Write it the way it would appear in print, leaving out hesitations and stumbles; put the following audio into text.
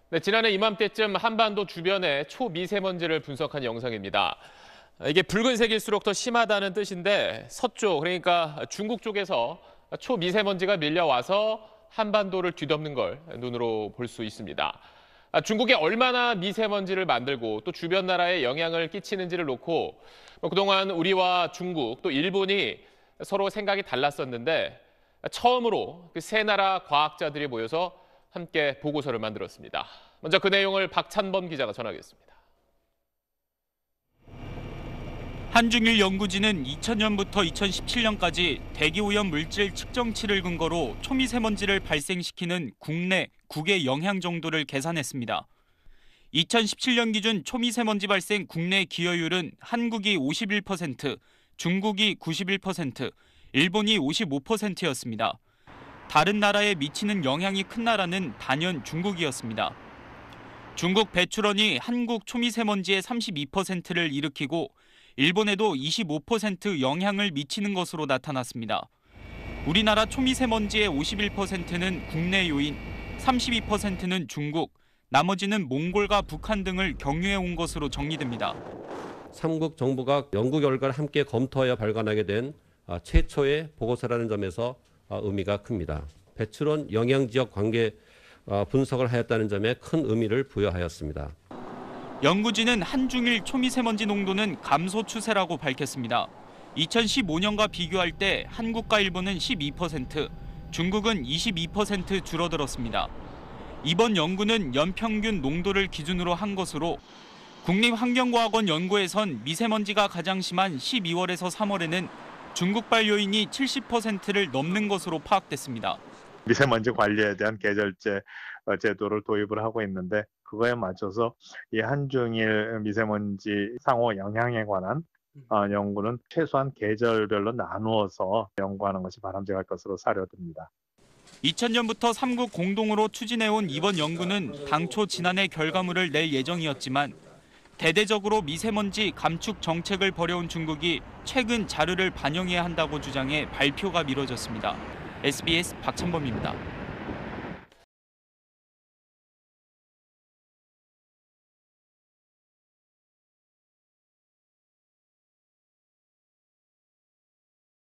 네, 지난해 이맘때쯤 한반도 주변의 초미세먼지를 분석한 영상입니다. 이게 붉은색일수록 더 심하다는 뜻인데 서쪽, 그러니까 중국 쪽에서 초미세먼지가 밀려와서 한반도를 뒤덮는 걸 눈으로 볼 수 있습니다. 중국이 얼마나 미세먼지를 만들고 또 주변 나라에 영향을 끼치는지를 놓고 그동안 우리와 중국 또 일본이 서로 생각이 달랐었는데 처음으로 그 세 나라 과학자들이 모여서 함께 보고서를 만들었습니다. 먼저 그 내용을 박찬범 기자가 전하겠습니다. 한중일 연구진은 2000년부터 2017년까지 대기오염 물질 측정치를 근거로 초미세먼지를 발생시키는 국내, 국외 영향 정도를 계산했습니다. 2017년 기준 초미세먼지 발생 국내 기여율은 한국이 51%, 중국이 91%, 일본이 55%였습니다. 다른 나라에 미치는 영향이 큰 나라는 단연 중국이었습니다. 중국 배출원이 한국 초미세먼지의 32%를 일으키고 일본에도 25% 영향을 미치는 것으로 나타났습니다. 우리나라 초미세먼지의 51%는 국내 요인, 32%는 중국, 나머지는 몽골과 북한 등을 경유해 온 것으로 정리됩니다. 삼국 정부가 연구 결과를 함께 검토하여 발간하게 된 최초의 보고서라는 점에서 의미가 큽니다. 배출원 영향지역 관계 분석을 하였다는 점에 큰 의미를 부여하였습니다. 연구진은 한중일 초미세먼지 농도는 감소 추세라고 밝혔습니다. 2015년과 비교할 때 한국과 일본은 12%, 중국은 22% 줄어들었습니다. 이번 연구는 연평균 농도를 기준으로 한 것으로 국립환경과학원 연구에선 미세먼지가 가장 심한 12월에서 3월에는 중국발 요인이 70%를 넘는 것으로 파악됐습니다. 미세먼지 관리에 대한 계절제 제도를 도입을 하고 있는데 그거에 맞춰서 이 한중일 미세먼지 상호 영향에 관한 연구는 최소한 계절별로 나누어서 연구하는 것이 바람직할 것으로 사료됩니다. 2000년부터 삼국 공동으로 추진해온 이번 연구는 당초 지난해 결과물을 낼 예정이었지만 대대적으로 미세먼지 감축 정책을 벌여온 중국이 최근 자료를 반영해야 한다고 주장해 발표가 미뤄졌습니다. SBS 박찬범입니다.